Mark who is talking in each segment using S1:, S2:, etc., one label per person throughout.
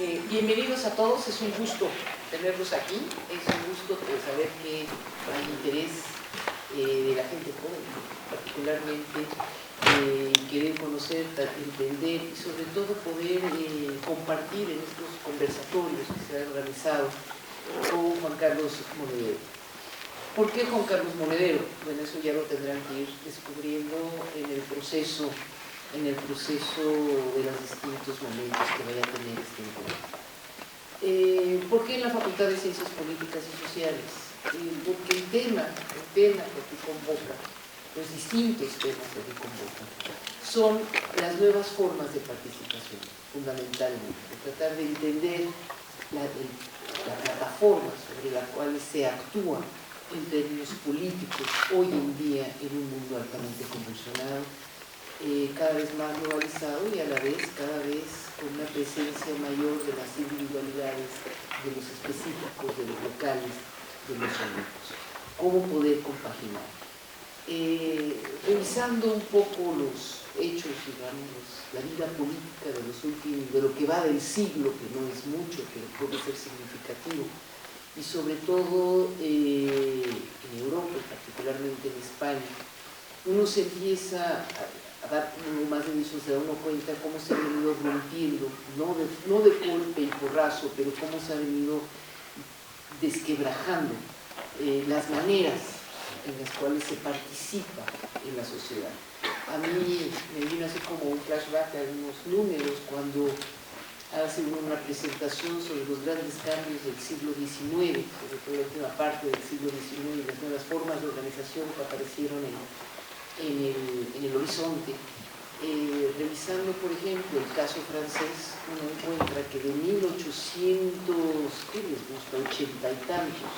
S1: Bienvenidos a todos, es un gusto tenerlos aquí, es un gusto saber que hay interés de la gente joven, particularmente querer conocer, entender y sobre todo poder compartir en estos conversatorios que se han organizado con Juan Carlos Monedero. ¿Por qué Juan Carlos Monedero? Bueno, eso ya lo tendrán que ir descubriendo en el proceso de los distintos momentos que vaya a tener este encuentro. ¿Por qué en la Facultad de Ciencias Políticas y Sociales? Porque el tema que te convoca, los distintos temas que te convocan, son las nuevas formas de participación, fundamentalmente, tratar de entender la plataforma sobre la cual se actúa en términos políticos hoy en día en un mundo altamente convulsionado, cada vez más globalizado y a la vez cada vez con una presencia mayor de las individualidades, de los específicos, de los locales, de los únicos. ¿Cómo poder compaginar? Revisando un poco los hechos, digamos, la vida política de los últimos, de lo que va del siglo, que no es mucho, pero puede ser significativo, y sobre todo en Europa, particularmente en España, uno se empieza a dar más de eso, se da uno cuenta cómo se ha venido rompiendo, no de golpe y porrazo, pero cómo se ha venido desquebrajando las maneras en las cuales se participa en la sociedad. A mí me vino así como un flashback a algunos números cuando hace una presentación sobre los grandes cambios del siglo XIX, sobre todo la última parte del siglo XIX, las nuevas formas de organización que aparecieron en el horizonte. Revisando, por ejemplo, el caso francés, uno encuentra que de 1880 y tantos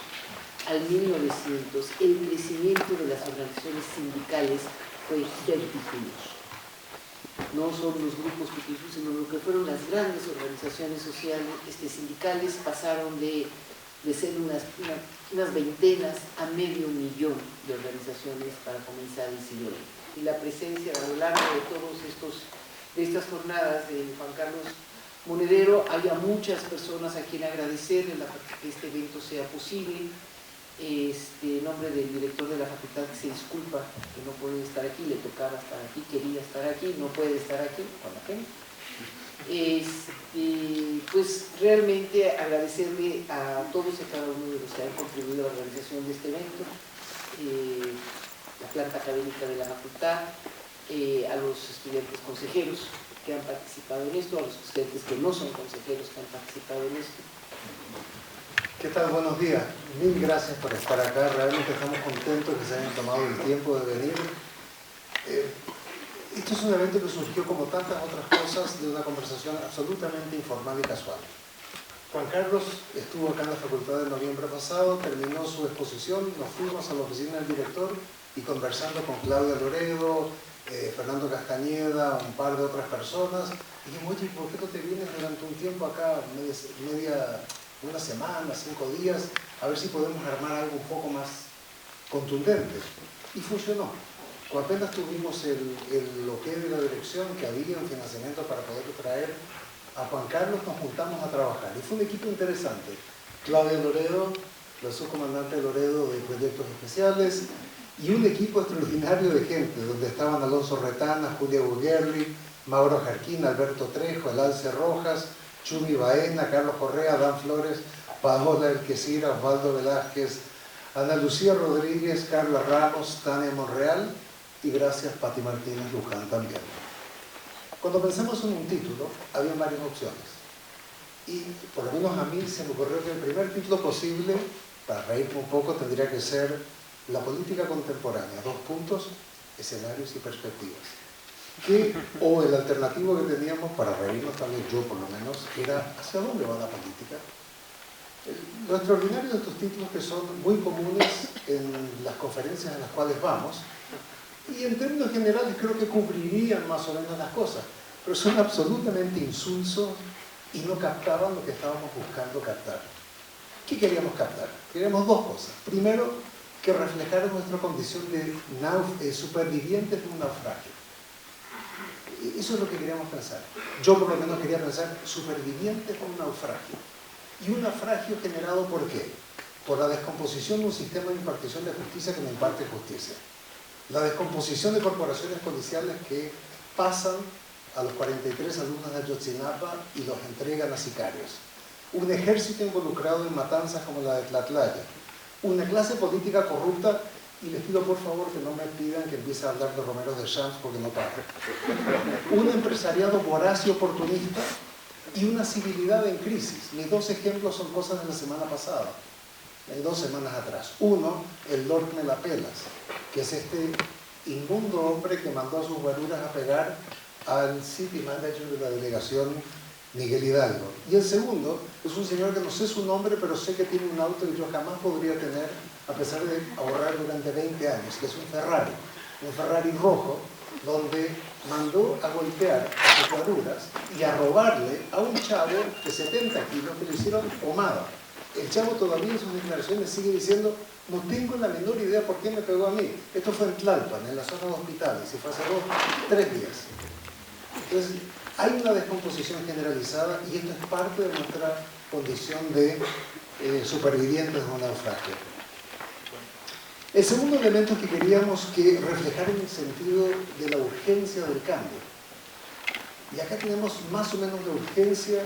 S1: al 1900, el crecimiento de las organizaciones sindicales fue vertiginoso. No son los grupos que sino lo que fueron las grandes organizaciones sociales, sindicales, pasaron de ser unas veintenas a medio millón de organizaciones para comenzar el siglo XX. Y la presencia a lo largo de estas jornadas de Juan Carlos Monedero, haya muchas personas a quien agradecer que este evento sea posible. En nombre del director de la facultad, que se disculpa que no puede estar aquí, le tocaba estar aquí, quería estar aquí, no puede estar aquí, con la pena. Pues realmente agradecerle a todos y a cada uno de los que han contribuido a la organización de este evento, la planta académica de la facultad, a los estudiantes consejeros que han participado en esto, a los estudiantes que no son consejeros que han participado en esto.
S2: ¿Qué tal? Buenos días. Mil gracias por estar acá. Realmente estamos contentos que se hayan tomado el tiempo de venir. Esto es un evento que surgió, como tantas otras cosas, de una conversación absolutamente informal y casual. Juan Carlos estuvo acá en la facultad el noviembre pasado, terminó su exposición, nos fuimos a la oficina del director y conversando con Claudia Loredo, Fernando Castañeda, un par de otras personas, dijimos, oye, ¿por qué no te vienes durante un tiempo acá, una semana, 5 días, a ver si podemos armar algo un poco más contundente? Y funcionó. Cuando apenas tuvimos el ok de la dirección, que había un financiamiento para poder traer a Juan Carlos, nos juntamos a trabajar. Y fue un equipo interesante. Claudia Loredo, la subcomandante Loredo de Proyectos Especiales, y un equipo extraordinario de gente, donde estaban Alonso Retana, Julia Buguerri, Mauro Jarquín, Alberto Trejo, Elalce Rojas, Chumi Baena, Carlos Correa, Dan Flores, Paola Elquesira, Osvaldo Velázquez, Ana Lucía Rodríguez, Carla Ramos, Tania Monreal y gracias Pati Martínez Luján también. Cuando pensamos en un título, había varias opciones. Y por lo menos a mí se me ocurrió que el primer título posible, para reírme un poco, tendría que ser La política contemporánea, : escenarios y perspectivas. O el alternativo que teníamos, para reírnos también yo por lo menos, era ¿hacia dónde va la política? Lo extraordinario de estos títulos, que son muy comunes en las conferencias en las cuales vamos, y en términos generales creo que cubrirían más o menos las cosas, pero son absolutamente insulsos y no captaban lo que estábamos buscando captar. ¿Qué queríamos captar? Queríamos dos cosas. Primero, que reflejara nuestra condición de supervivientes de un naufragio. Eso es lo que queríamos pensar. Yo por lo menos quería pensar supervivientes de un naufragio. Y un naufragio generado ¿por qué? Por la descomposición de un sistema de impartición de justicia que no imparte justicia. La descomposición de corporaciones policiales que pasan a los 43 alumnos de Ayotzinapa y los entregan a sicarios. Un ejército involucrado en matanzas como la de Tlatlaya. Una clase política corrupta, y les pido por favor que no me pidan que empiece a hablar de Romero de Champs porque no paro. Un empresariado voraz y oportunista y una civilidad en crisis. Mis dos ejemplos son cosas de la semana pasada, 2 semanas atrás. Uno, el Lord Melapelas, que es este inmundo hombre que mandó a sus guaruras a pegar al city manager de la delegación Miguel Hidalgo. Y el segundo es un señor que no sé su nombre, pero sé que tiene un auto que yo jamás podría tener, a pesar de ahorrar durante 20 años, que es un Ferrari rojo, donde mandó a golpear a sus guaruras y a robarle a un chavo de 70 kilos que le hicieron pomada. El chavo todavía en sus declaraciones sigue diciendo: no tengo la menor idea por qué me pegó a mí. Esto fue en Tlalpan, en la zona de hospitales, y fue hace 3 días. Entonces, hay una descomposición generalizada y esto es parte de nuestra condición de supervivientes de un naufragio. El segundo elemento que queríamos que reflejara el sentido de la urgencia del cambio. Y acá tenemos más o menos la urgencia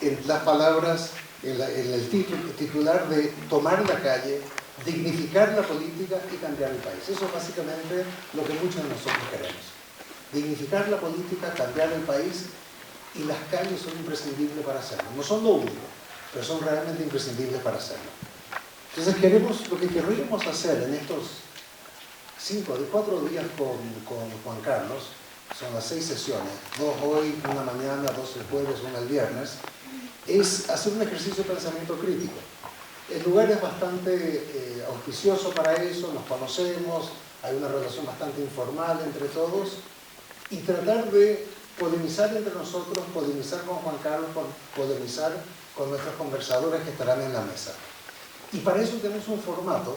S2: en las palabras, en el titular de tomar la calle, dignificar la política y cambiar el país. Eso es básicamente lo que muchos de nosotros queremos. Dignificar la política, cambiar el país, y las calles son imprescindibles para hacerlo. No son lo único, pero son realmente imprescindibles para hacerlo. Entonces lo que querríamos hacer en estos 4 días con Juan Carlos, son las 6 sesiones, 2 hoy, 1 mañana, 2 el jueves, 1 el viernes, es hacer un ejercicio de pensamiento crítico. El lugar es bastante auspicioso para eso, nos conocemos, hay una relación bastante informal entre todos, y tratar de polemizar entre nosotros, polemizar con Juan Carlos, polemizar con nuestros conversadores que estarán en la mesa. Y para eso tenemos un formato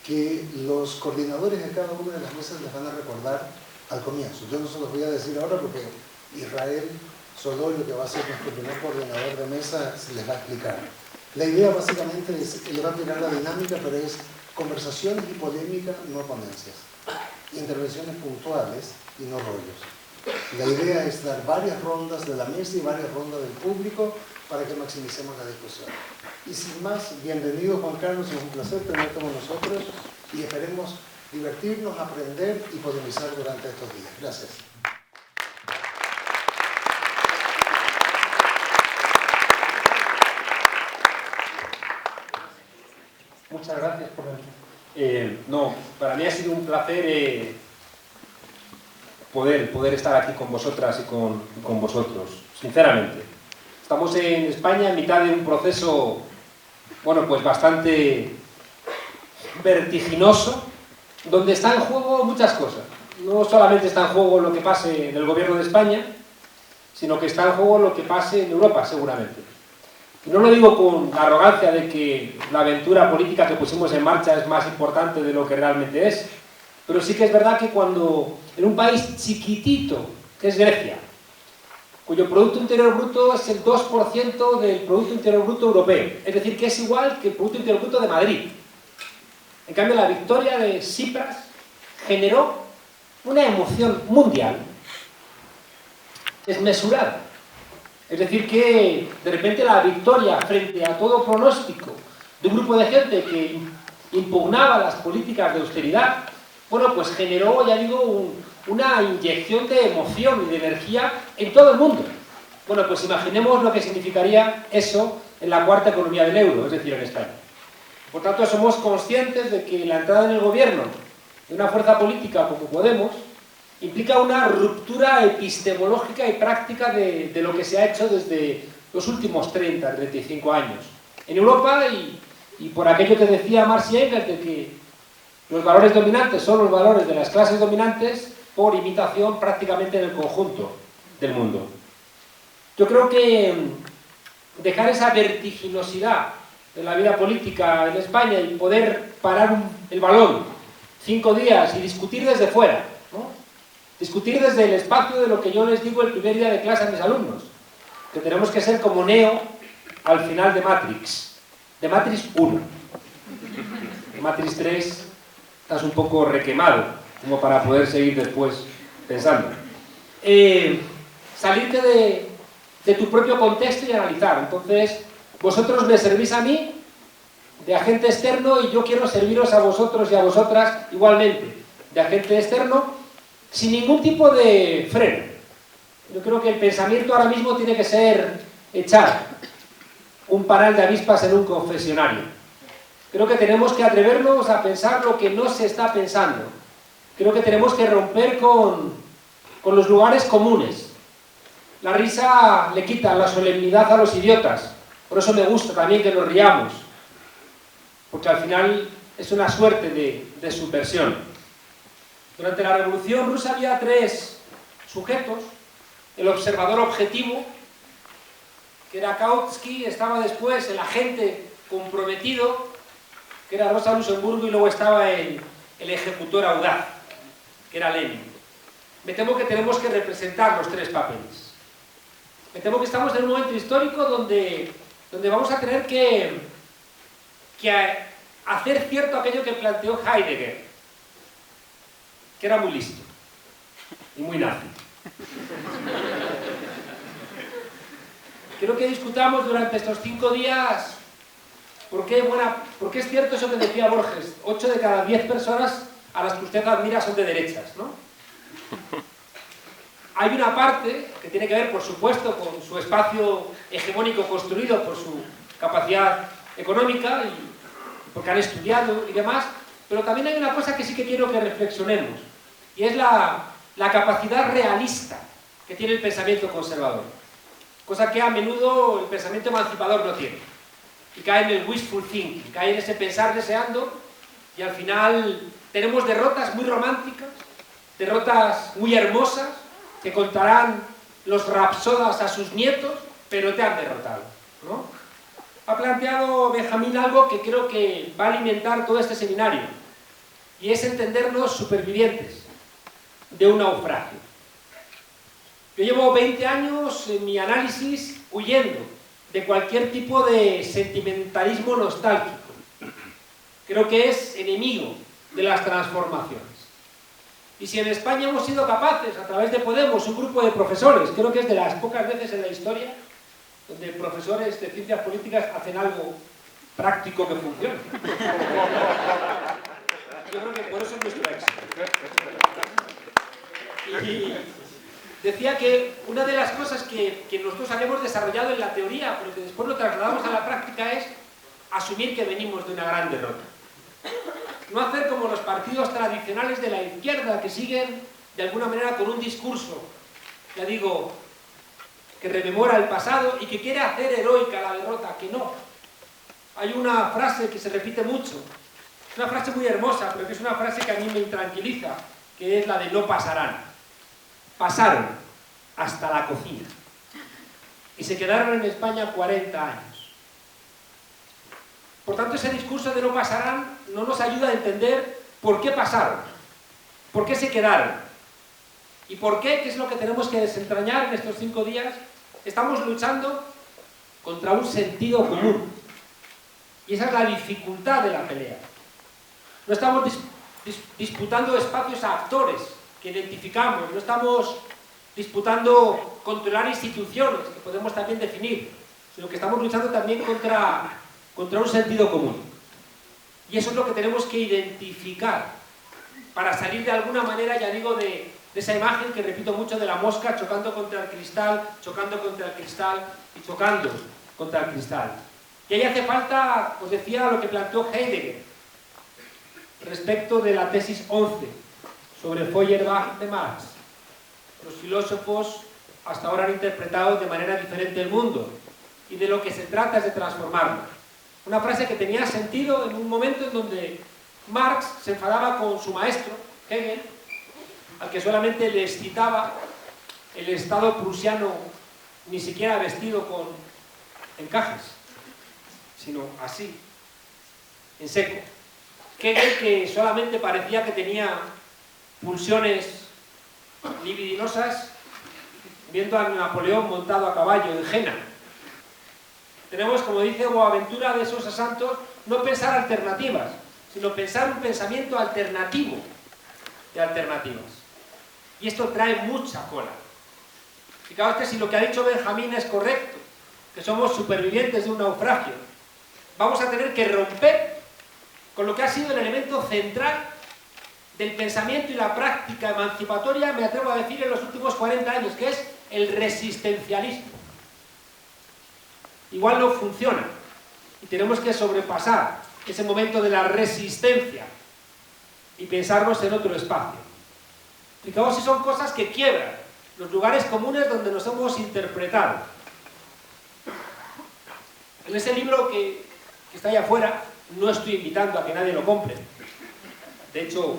S2: que los coordinadores de cada una de las mesas les van a recordar al comienzo. Yo no se los voy a decir ahora porque Israel Solorio, que va a ser nuestro primer coordinador de mesa, se les va a explicar. La idea básicamente es, le va a explicar la dinámica, pero es conversaciones y polémica, no ponencias. Intervenciones puntuales y no rollos. La idea es dar varias rondas de la mesa y varias rondas del público para que maximicemos la discusión. Y sin más, bienvenido Juan Carlos, es un placer tenerte con nosotros y esperemos divertirnos, aprender y polemizar durante estos días. Gracias.
S3: Muchas gracias por no, para mí ha sido un placer poder estar aquí con vosotras y con vosotros, sinceramente. Estamos en España en mitad de un proceso, bueno, pues bastante vertiginoso, donde está en juego muchas cosas. No solamente está en juego lo que pase en el gobierno de España, sino que está en juego lo que pase en Europa, seguramente. Y no lo digo con la arrogancia de que la aventura política que pusimos en marcha es más importante de lo que realmente es, pero sí que es verdad que cuando en un país chiquitito, que es Grecia, cuyo Producto Interior Bruto es el 2% del Producto Interior Bruto europeo, es decir, que es igual que el Producto Interior Bruto de Madrid. En cambio, la victoria de Tsipras generó una emoción mundial desmesurada. Es decir, que de repente la victoria frente a todo pronóstico de un grupo de gente que impugnaba las políticas de austeridad, bueno, pues generó, ya digo, una inyección de emoción y de energía en todo el mundo. Bueno, pues imaginemos lo que significaría eso en la cuarta economía del euro, es decir, en España. Por tanto, somos conscientes de que la entrada en el gobierno de una fuerza política como Podemos implica una ruptura epistemológica y práctica de lo que se ha hecho desde los últimos 30, 35 años en Europa y por aquello que decía Marx y Engels de que los valores dominantes son los valores de las clases dominantes por imitación prácticamente en el conjunto del mundo. Yo creo que dejar esa vertiginosidad de la vida política en España y poder parar el balón 5 días y discutir desde fuera, ¿no? Discutir desde el espacio de lo que yo les digo el primer día de clase a mis alumnos, que tenemos que ser como Neo al final de Matrix 1. En Matrix 3 estás un poco requemado, como para poder seguir después pensando. Salirte de tu propio contexto y analizar. Entonces, vosotros me servís a mí de agente externo y yo quiero serviros a vosotros y a vosotras igualmente de agente externo, sin ningún tipo de freno. Yo creo que el pensamiento ahora mismo tiene que ser echar un panal de avispas en un confesionario. Creo que tenemos que atrevernos a pensar lo que no se está pensando. Creo que tenemos que romper con los lugares comunes. La risa le quita la solemnidad a los idiotas. Por eso me gusta también que nos riamos. Porque al final es una suerte de subversión. Durante la Revolución Rusa había 3 sujetos. El observador objetivo, que era Kautsky, estaba después el agente comprometido, que era Rosa Luxemburgo, y luego estaba el ejecutor audaz, que era Lenin. Me temo que tenemos que representar los 3 papeles. Me temo que estamos en un momento histórico donde vamos a tener que hacer cierto aquello que planteó Heidegger, que era muy listo y muy nazi. Quiero que discutamos durante estos 5 días por qué es cierto eso que decía Borges: 8 de cada 10 personas a las que usted admira son de derechas, ¿no? Hay una parte que tiene que ver, por supuesto, con su espacio hegemónico construido por su capacidad económica y porque han estudiado y demás, pero también hay una cosa que sí que quiero que reflexionemos, y es la capacidad realista que tiene el pensamiento conservador, cosa que a menudo el pensamiento emancipador no tiene, y cae en el wishful thinking, cae en ese pensar deseando, y al final tenemos derrotas muy románticas, derrotas muy hermosas, que contarán los rapsodas a sus nietos, pero te han derrotado, ¿no? Ha planteado Benjamín algo que creo que va a alimentar todo este seminario, y es entendernos supervivientes de un naufragio. Yo llevo 20 años en mi análisis huyendo de cualquier tipo de sentimentalismo nostálgico. Creo que es enemigo de las transformaciones. Y si en España hemos sido capaces, a través de Podemos, un grupo de profesores, creo que es de las pocas veces en la historia donde profesores de ciencias políticas hacen algo práctico que funcione. Yo creo que por eso es nuestro éxito. Y decía que una de las cosas que nosotros habíamos desarrollado en la teoría, pero que después lo trasladamos a la práctica, es asumir que venimos de una gran derrota. No hacer como los partidos tradicionales de la izquierda, que siguen de alguna manera con un discurso, ya digo, que rememora el pasado y que quiere hacer heroica la derrota, que no. Hay una frase que se repite mucho, es una frase muy hermosa, pero que es una frase que a mí me intranquiliza, que es la de no pasarán. Pasaron hasta la cocina y se quedaron en España 40 años. Por tanto, ese discurso de no pasarán no nos ayuda a entender por qué pasaron, por qué se quedaron y por qué, que es lo que tenemos que desentrañar en estos 5 días, estamos luchando contra un sentido común. Y esa es la dificultad de la pelea. No estamos disputando espacios a actores que identificamos, no estamos disputando controlar instituciones, que podemos también definir, sino que estamos luchando también contra un sentido común. Y eso es lo que tenemos que identificar para salir de alguna manera, ya digo, de esa imagen que repito mucho de la mosca chocando contra el cristal, chocando contra el cristal y chocando contra el cristal. Y ahí hace falta, os decía, lo que planteó Heidegger respecto de la tesis 11 sobre Feuerbach de Marx. Los filósofos hasta ahora han interpretado de manera diferente el mundo, y de lo que se trata es de transformarlo. Una frase que tenía sentido en un momento en donde Marx se enfadaba con su maestro, Hegel, al que solamente le excitaba el Estado prusiano, ni siquiera vestido con encajes, sino así, en seco. Hegel, que solamente parecía que tenía pulsiones libidinosas viendo a Napoleón montado a caballo en Jena. Tenemos, como dice Boaventura de Sousa Santos, no pensar alternativas, sino pensar un pensamiento alternativo de alternativas. Y esto trae mucha cola. Fijaos que si lo que ha dicho Benjamín es correcto, que somos supervivientes de un naufragio, vamos a tener que romper con lo que ha sido el elemento central del pensamiento y la práctica emancipatoria, me atrevo a decir, en los últimos 40 años, que es el resistencialismo. Igual no funciona y tenemos que sobrepasar ese momento de la resistencia y pensarnos en otro espacio. Fijaos si son cosas que quiebran los lugares comunes donde nos hemos interpretado. En ese libro que está allá afuera, no estoy invitando a que nadie lo compre. De hecho,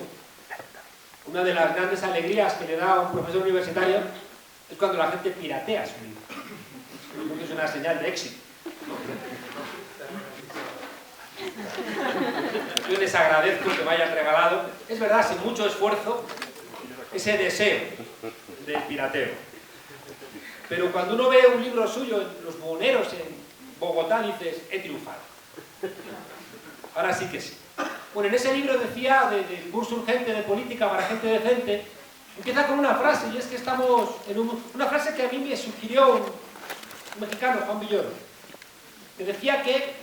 S3: una de las grandes alegrías que le da a un profesor universitario es cuando la gente piratea su libro. Porque es una señal de éxito. Yo les agradezco que me hayan regalado, es verdad, sin mucho esfuerzo, ese deseo del pirateo. Pero cuando uno ve un libro suyo en Los Buhoneros, en Bogotá, dices, he triunfado. Ahora sí que sí. Bueno, en ese libro decía, del curso urgente de política para gente decente, empieza con una frase, y es que estamos en una frase que a mí me sugirió un mexicano, Juan Villoro, que decía que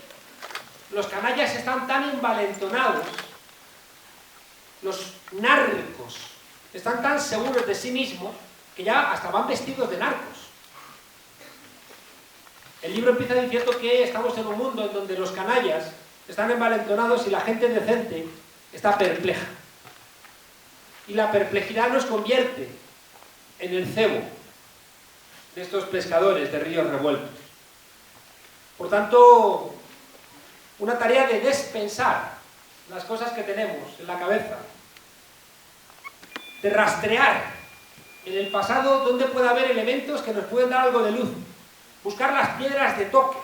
S3: los canallas están tan envalentonados, los narcos están tan seguros de sí mismos, que ya hasta van vestidos de narcos. El libro empieza diciendo que estamos en un mundo en donde los canallas están envalentonados y la gente decente está perpleja. Y la perplejidad nos convierte en el cebo de estos pescadores de ríos revueltos. Por tanto, una tarea de despensar las cosas que tenemos en la cabeza, de rastrear en el pasado donde puede haber elementos que nos pueden dar algo de luz, buscar las piedras de toque,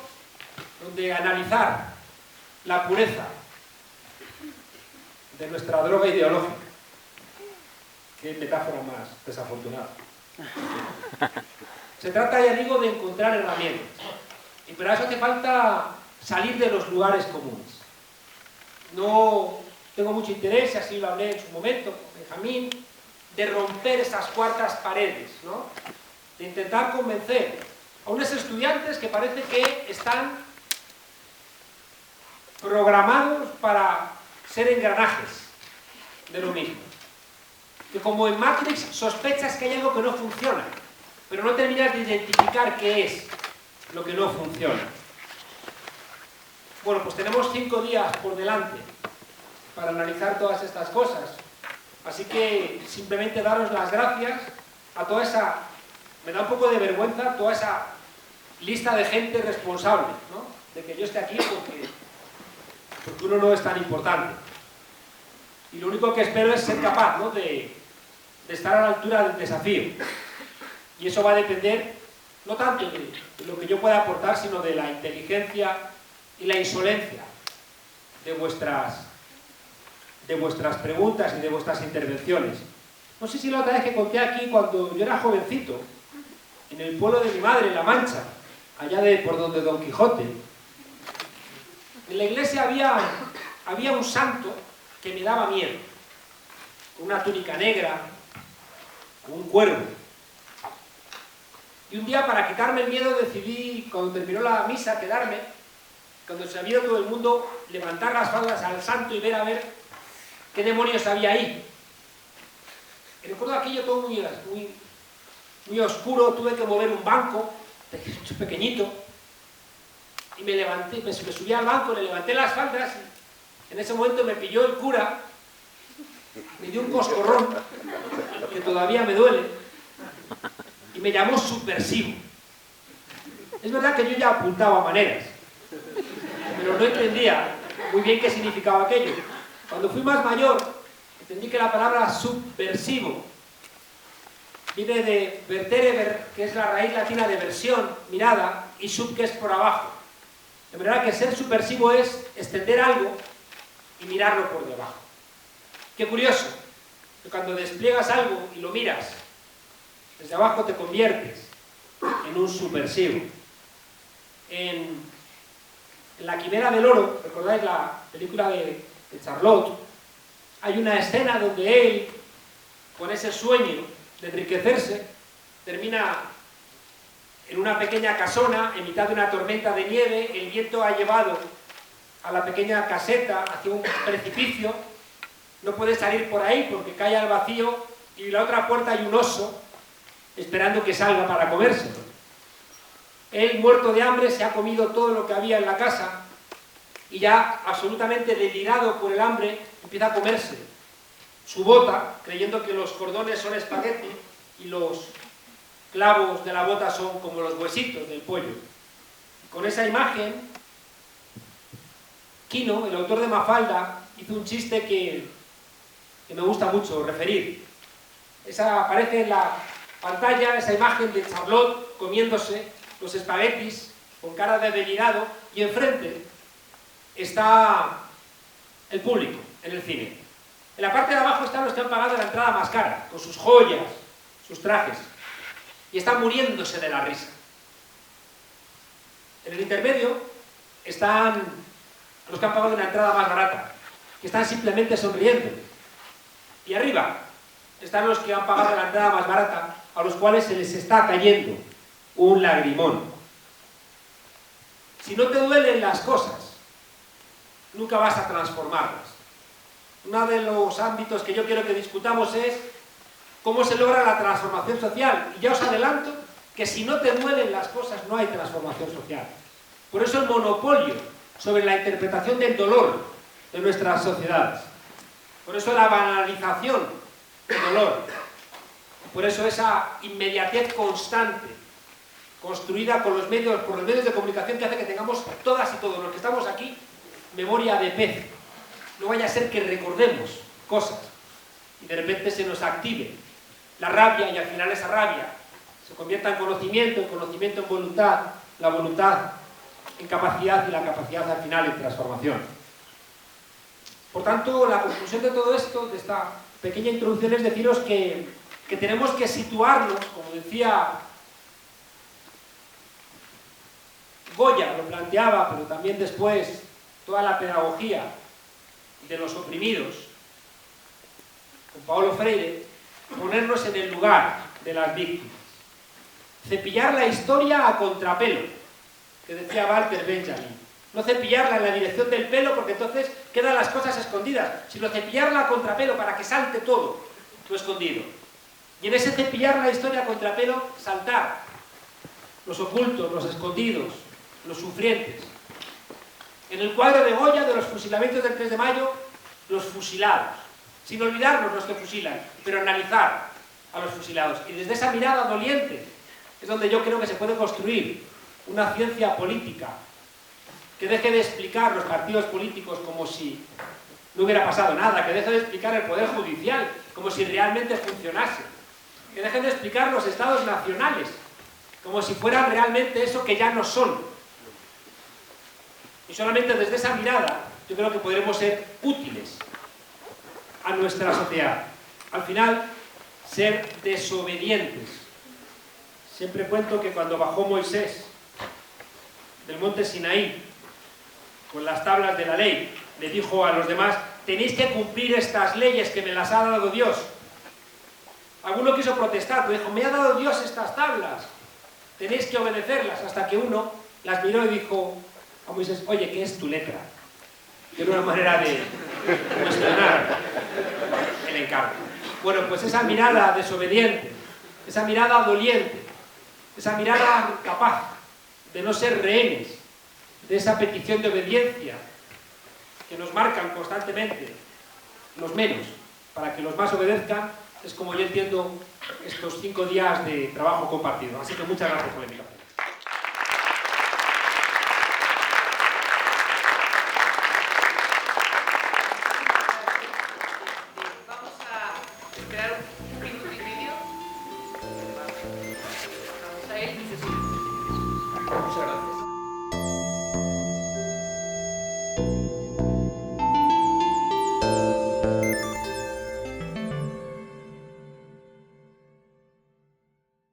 S3: donde analizar la pureza de nuestra droga ideológica. Qué metáfora más desafortunada. Se trata, ya digo, de encontrar herramientas. Y para eso hace falta salir de los lugares comunes. No tengo mucho interés, así lo hablé en su momento con Benjamín, de romper esas cuartas paredes, ¿no? De intentar convencer a unos estudiantes que parece que están programados para ser engranajes de lo mismo. Que como en Matrix sospechas que hay algo que no funciona, pero no terminas de identificar qué es lo que no funciona. Bueno, pues tenemos 5 días por delante para analizar todas estas cosas. Así que simplemente daros las gracias a toda esa, me da un poco de vergüenza, toda esa lista de gente responsable, ¿no? De que yo esté aquí porque uno no es tan importante. Y lo único que espero es ser capaz, ¿no? de estar a la altura del desafío. Y eso va a depender no tanto de lo que yo pueda aportar, sino de la inteligencia y la insolencia de vuestras preguntas y de vuestras intervenciones. No sé si la otra vez que conté aquí, cuando yo era jovencito, en el pueblo de mi madre, en La Mancha, allá por donde Don Quijote, en la iglesia había un santo que me daba miedo, con una túnica negra, con un cuervo. Y un día, para quitarme el miedo, decidí, cuando terminó la misa, quedarme, cuando se había ido todo el mundo, levantar las faldas al santo y ver a ver qué demonios había ahí. Y recuerdo aquello todo muy oscuro, tuve que mover un banco, pequeñito, y me levanté, me subí al banco, le levanté las faldas, y en ese momento me pilló el cura, me dio un coscorrón, que todavía me duele, y me llamó subversivo. Es verdad que yo ya apuntaba maneras, pero no entendía muy bien qué significaba aquello. Cuando fui más mayor, entendí que la palabra subversivo viene de vertere, que es la raíz latina de versión, mirada, y sub, que es por abajo. De manera que ser subversivo es extender algo y mirarlo por debajo. Qué curioso, que cuando despliegas algo y lo miras Desde abajo te conviertes en un subversivo. En La Quimera del Oro, ¿recordáis la película de Charlotte? Hay una escena donde él, con ese sueño de enriquecerse, termina en una pequeña casona, en mitad de una tormenta de nieve. El viento ha llevado a la pequeña caseta hacia un precipicio, no puede salir por ahí porque cae al vacío, y en la otra puerta hay un oso esperando que salga para comérselo. Él, muerto de hambre, se ha comido todo lo que había en la casa y ya absolutamente delirado por el hambre empieza a comerse su bota, creyendo que los cordones son espagueti y los clavos de la bota son como los huesitos del pollo. Con esa imagen, Quino, el autor de Mafalda, hizo un chiste que me gusta mucho referir. Aparece en la pantalla esa imagen de Charlotte comiéndose los espaguetis con cara de delirado, y enfrente está el público en el cine. En la parte de abajo están los que han pagado la entrada más cara, con sus joyas, sus trajes, y están muriéndose de la risa. En el intermedio están los que han pagado una entrada más barata, que están simplemente sonriendo. Y arriba están los que han pagado la entrada más barata, a los cuales se les está cayendo un lagrimón. Si no te duelen las cosas, nunca vas a transformarlas. Uno de los ámbitos que yo quiero que discutamos es cómo se logra la transformación social. Y ya os adelanto que si no te duelen las cosas, no hay transformación social. Por eso el monopolio sobre la interpretación del dolor de nuestras sociedades. Por eso la banalización del dolor. Por eso esa inmediatez constante, construida por los medios de comunicación, que hace que tengamos todas y todos los que estamos aquí memoria de pez. No vaya a ser que recordemos cosas y de repente se nos active la rabia, y al final esa rabia se convierta en conocimiento en voluntad, la voluntad en capacidad, y la capacidad al final en transformación. Por tanto, la conclusión de todo esto, de esta pequeña introducción, es deciros que tenemos que situarnos, como decía Goya, lo planteaba, pero también después toda la pedagogía de los oprimidos, con Paulo Freire, ponernos en el lugar de las víctimas. Cepillar la historia a contrapelo, que decía Walter Benjamin. No cepillarla en la dirección del pelo, porque entonces quedan las cosas escondidas, sino cepillarla a contrapelo para que salte todo lo escondido. Y en ese cepillar la historia a contrapelo, saltar los ocultos, los escondidos, los sufrientes. En el cuadro de Goya de los fusilamientos del 3 de mayo, los fusilados. Sin olvidarnos los que fusilan, pero analizar a los fusilados. Y desde esa mirada doliente es donde yo creo que se puede construir una ciencia política que deje de explicar los partidos políticos como si no hubiera pasado nada, que deje de explicar el poder judicial como si realmente funcionase, que deje de explicar los estados nacionales como si fueran realmente eso que ya no son. Y solamente desde esa mirada yo creo que podremos ser útiles a nuestra sociedad. Al final, ser desobedientes. Siempre cuento que cuando bajó Moisés del monte Sinaí con las tablas de la ley, le dijo a los demás: tenéis que cumplir estas leyes que me las ha dado Dios. Alguno quiso protestar, pero dijo: me ha dado Dios estas tablas, tenéis que obedecerlas. Hasta que uno las miró y dijo a Moisés: oye, ¿qué es tu letra? Que era una manera de cuestionar el encargo. Bueno, pues esa mirada desobediente, esa mirada doliente, esa mirada capaz de no ser rehenes de esa petición de obediencia que nos marcan constantemente los menos para que los más obedezcan, es como yo entiendo estos 5 días de trabajo compartido. Así que muchas gracias por la invitación.
S1: Vamos a esperar un minuto y medio. Vamos a él y se sube.
S3: Muchas gracias.